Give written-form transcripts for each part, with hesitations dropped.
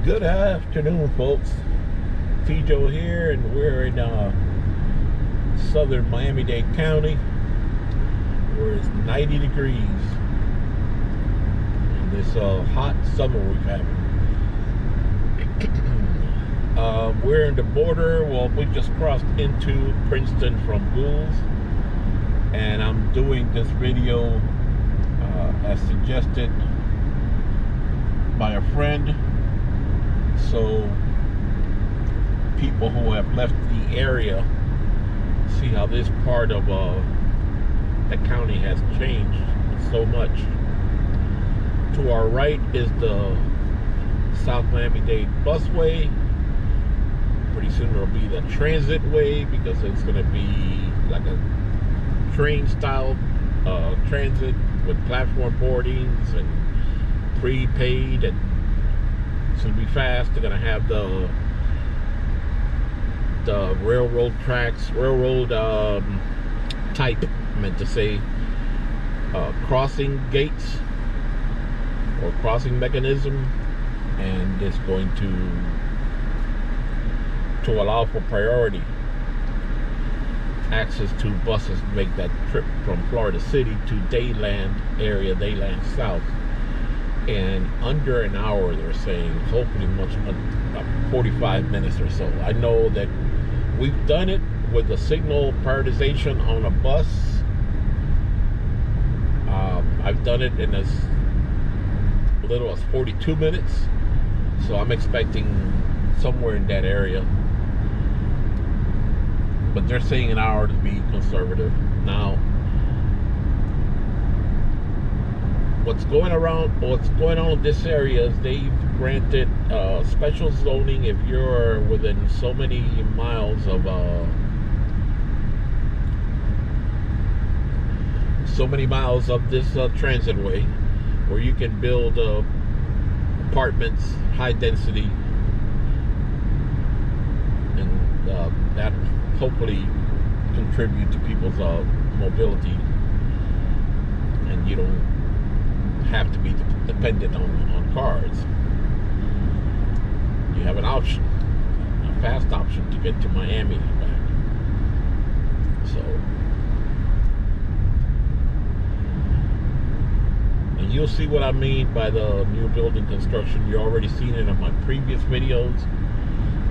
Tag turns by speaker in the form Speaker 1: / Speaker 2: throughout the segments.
Speaker 1: Good afternoon, folks. Tijo here, and we're in southern Miami-Dade County, where it's 90 degrees in this hot summer we've had. We're in the border. Well, we just crossed into Princeton from Goulds, and I'm doing this video as suggested by a friend, so people who have left the area see how this part of the county has changed so much. To our right is the South Miami-Dade busway. Pretty soon it'll be the transit way, because it's going to be like a train style transit with platform boardings and prepaid, and it's going to be fast. They're going to have the railroad tracks, type, I meant to say, crossing gates or crossing mechanism, and it's going to allow for priority access to buses to make that trip from Florida City to Dayland area, Dayland South, in under an hour. They're saying hopefully much, about 45 minutes or so. I know that we've done it with the signal prioritization on a bus. I've done it in as little as 42 minutes, so I'm expecting somewhere in that area. But they're saying an hour to be conservative. Now, what's going on in this area is they've granted special zoning if you're within so many miles of this transit way, where you can build apartments, high density, and that hopefully contribute to people's mobility, and you don't have to be dependent on cars. You have an option, a fast option to get to Miami and back. So, and you'll see what I mean by the new building construction. You already seen it in my previous videos.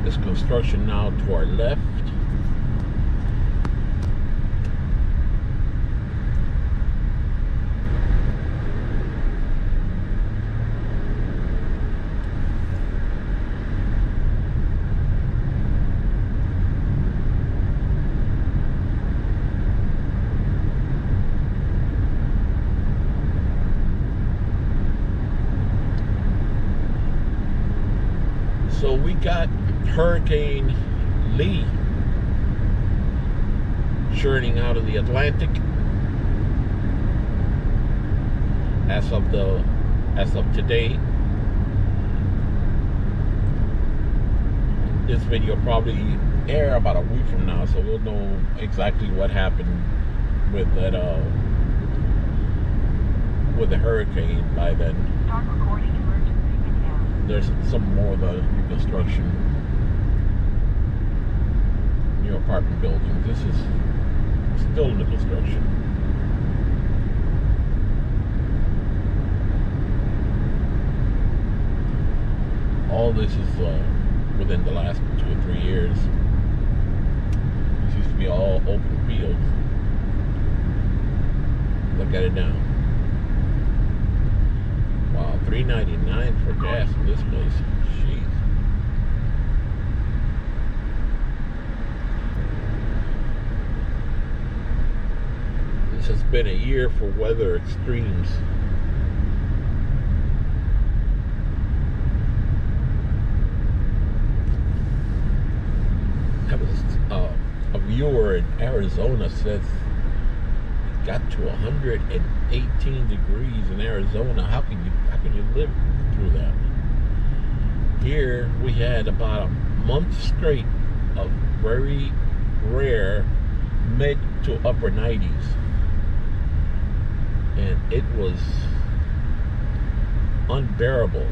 Speaker 1: This construction now to our left. So we got Hurricane Lee churning out of the Atlantic as of today. This video probably air about a week from now, so we'll know exactly what happened with that with the hurricane by then.
Speaker 2: Start recording emergency video.
Speaker 1: There's some more of the construction, new apartment buildings. This is still in the construction. All this is within the last 2 or 3 years. This used to be all open fields. Look at it now. Wow, $3.99 for gas in this place. Jeez. This has been a year for weather extremes. That was a viewer in Arizona says it got to 118 degrees in Arizona. How can you live through that? Here we had about a month straight of very rare mid to upper 90s, and it was unbearable.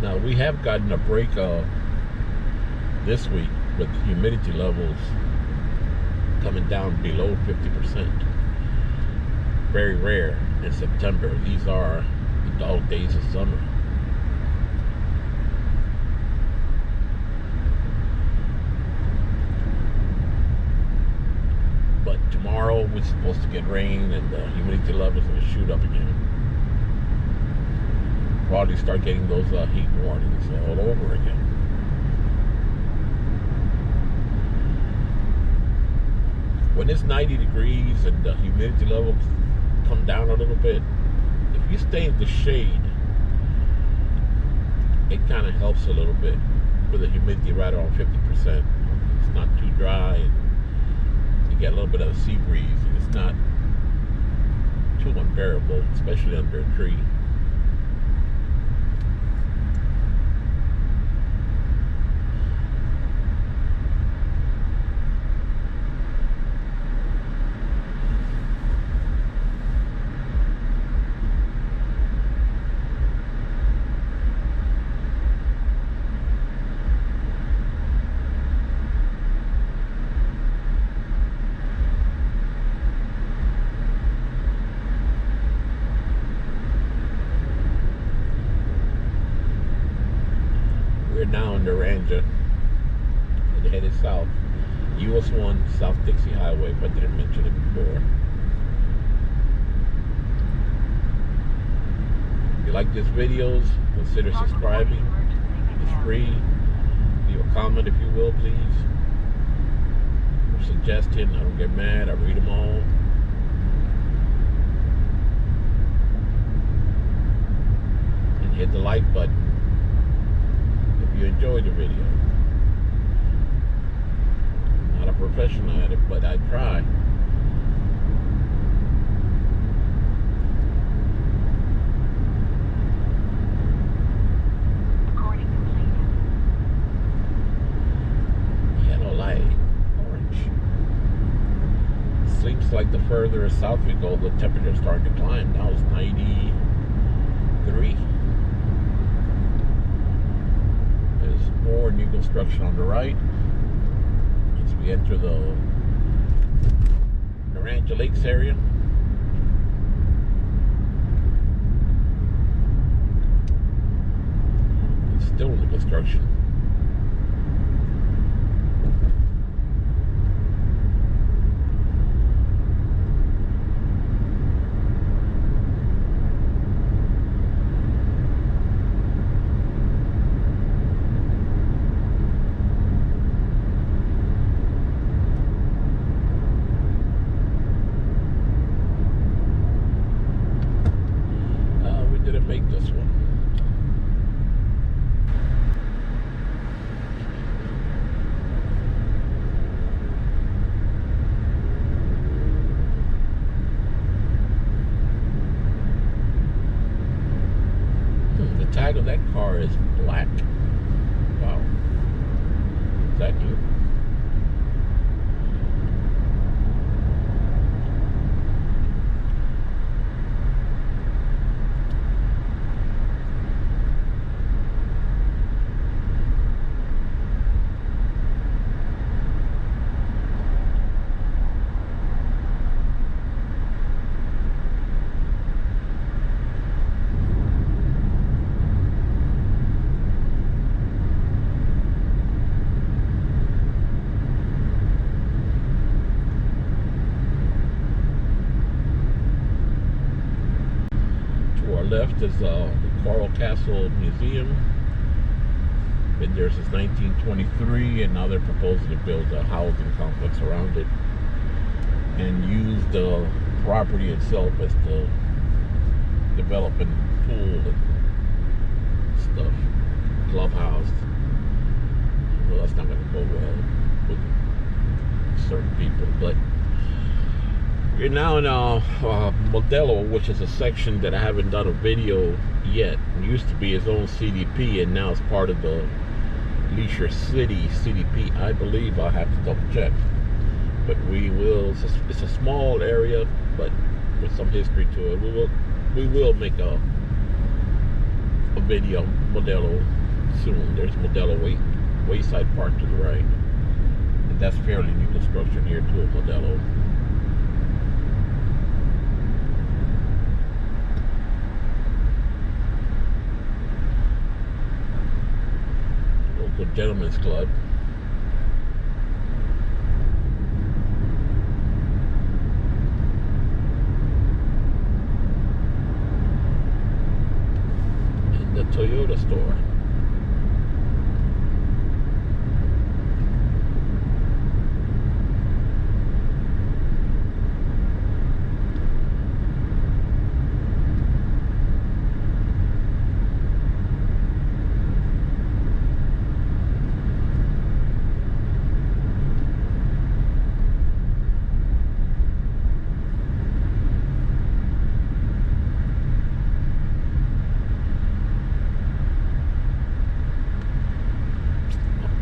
Speaker 1: Now we have gotten a break this week with humidity levels coming down below 50%. Very rare in September. These are the dog days of summer. But tomorrow we're supposed to get rain and the humidity levels will shoot up again. Probably start getting those heat warnings all over again. When it's 90 degrees and the humidity levels come down a little bit, if you stay in the shade, it kind of helps a little bit with the humidity right around 50%. It's not too dry, and you get a little bit of a sea breeze, and it's not too unbearable, especially under a tree. Now in Naranja and headed south, US 1 South Dixie Highway, if I didn't mention it before. If you like these videos, consider subscribing. It's free. Leave a comment if you will, please. Or suggestion. I don't get mad. I read them all. And hit the like button if you enjoyed the video. I'm not a professional at it, but I try.
Speaker 2: Recording completed.
Speaker 1: Yellow light, orange. Seems like the further south we go, the temperature's starting to climb. Now it's 93. More new construction on the right as we enter the Naranja Lakes area. It's still in the construction. Make this one. The tag of that car is black. Wow. Is that new? Left is the Coral Castle Museum. Been there since 1923, and now they're proposing to build a housing complex around it and use the property itself as the development pool and stuff, clubhouse. Well, that's not going to go well with certain people, but you're now in Modelo, which is a section that I haven't done a video yet. It used to be its own CDP, and now it's part of the Leisure City CDP. I believe. I'll have to double check. But we will. It's a small area, but with some history to it. We will make a video Modelo soon. There's Modelo Wayside Park to the right. And that's fairly new construction here too, Modelo. Local Gentlemen's Club. And the Toyota store.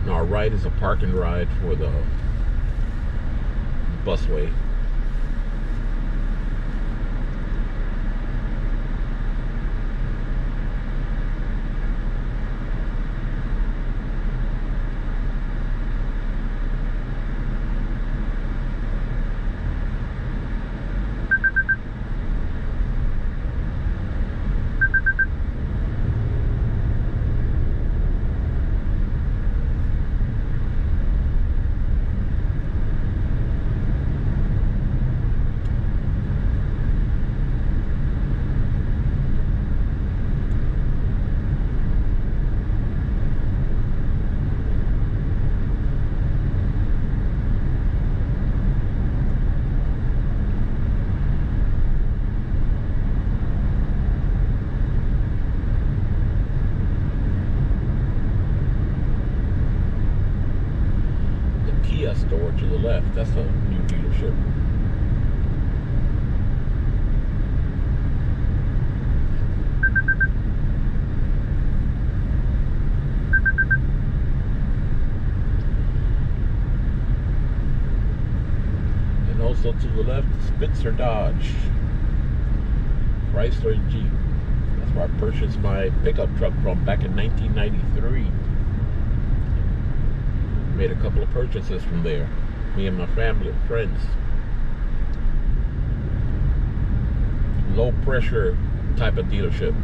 Speaker 1: Our right is a park and ride for the busway. Store to the left. That's a new dealership. And also to the left, Spitzer Dodge, Chrysler and Jeep. That's where I purchased my pickup truck from back in 1993. Made a couple of purchases from there, me and my family and friends. Low pressure type of dealership.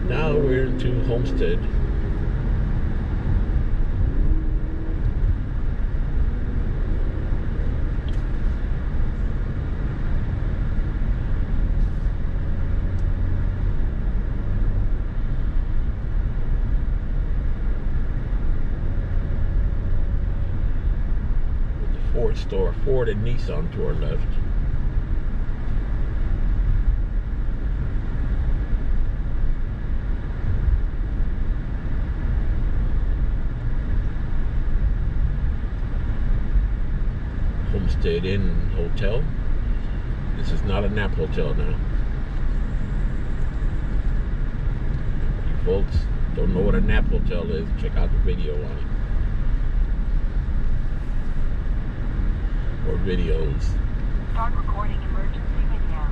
Speaker 1: Now we're into Homestead. With the Ford store, Ford and Nissan to our left. Homestead Inn Hotel. This is not a nap hotel now. You folks don't know what a nap hotel is, check out the video on it. Or videos.
Speaker 2: Start recording emergency video.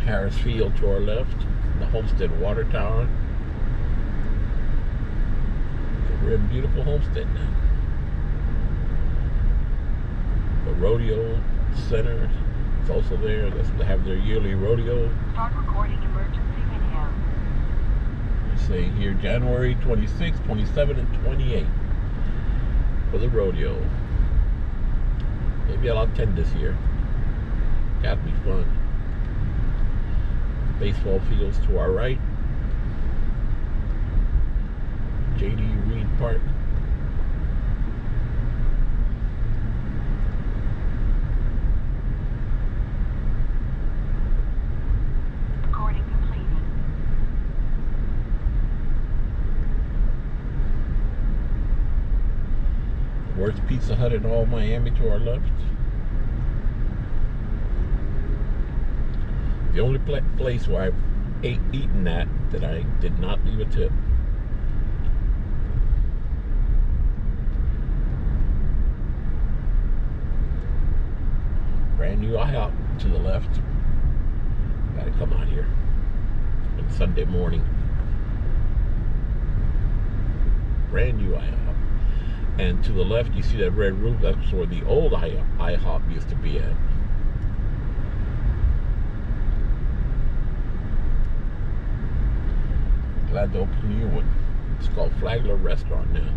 Speaker 1: Harris Field to our left, the Homestead Water Tower. So we're in beautiful Homestead now. The rodeo Center. It's also there. They have their yearly rodeo.
Speaker 2: Start recording emergency video.
Speaker 1: They say here January 26, 27, and 28 for the rodeo. Maybe I'll attend this year. Gotta be fun. Baseball fields to our right. J.D. Reed Park.
Speaker 2: Recording completed.
Speaker 1: Worst Pizza Hut in all Miami to our left. The only place where I eaten that I did not leave a tip. Brand new IHOP to the left. Gotta come out here on Sunday morning. Brand new IHOP. And to the left, you see that red roof. That's where the old IHOP used to be at. Glad to open a new one. It's called Flagler Restaurant now.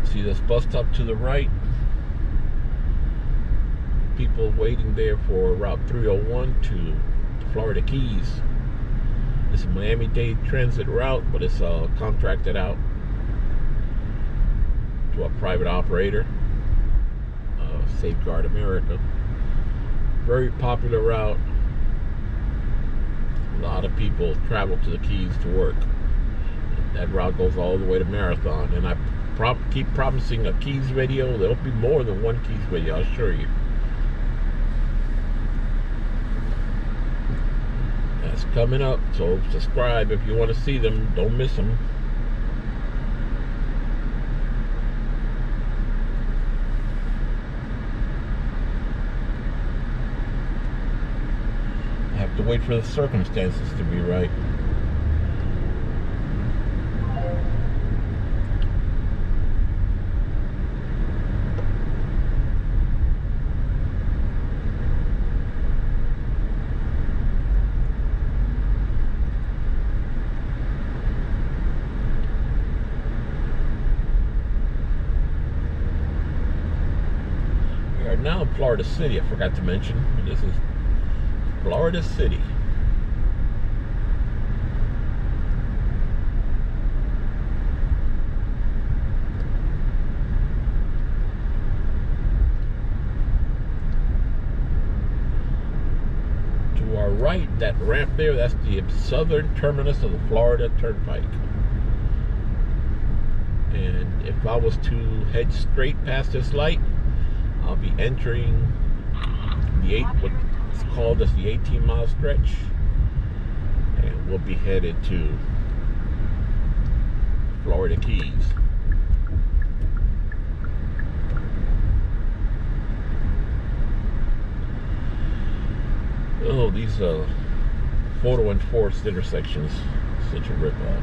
Speaker 1: See this bus stop to the right? People waiting there for Route 301 to the Florida Keys. It's a Miami-Dade transit route, but it's contracted out to a private operator, Safeguard America. Very popular route. A lot of people travel to the Keys to work. That route goes all the way to Marathon, and I keep promising a Keys video. There'll be more than one Keys video, I'll assure you. That's coming up, so subscribe if you want to see them. Don't miss them. I have to wait for the circumstances to be right. Now in Florida City, I forgot to mention, this is Florida City. To our right, that ramp there, that's the southern terminus of the Florida Turnpike. And if I was to head straight past this light, I'll be entering what's called as the 18-mile stretch, and we'll be headed to Florida Keys. Oh, these photo enforced intersections, such a ripoff.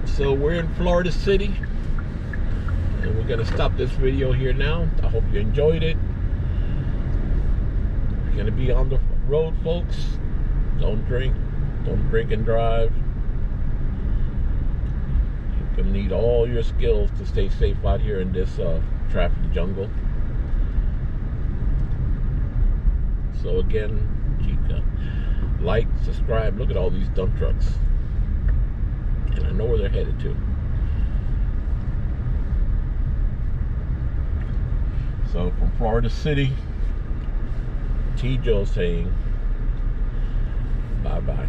Speaker 1: So we're in Florida City, and we're gonna stop this video here now. I hope you enjoyed it. We're gonna be on the road, folks. Don't drink and drive. You're gonna need all your skills to stay safe out here in this traffic jungle. So again, like, subscribe. Look at all these dump trucks. And I know where they're headed to. So from Florida City, T. Joe saying bye-bye.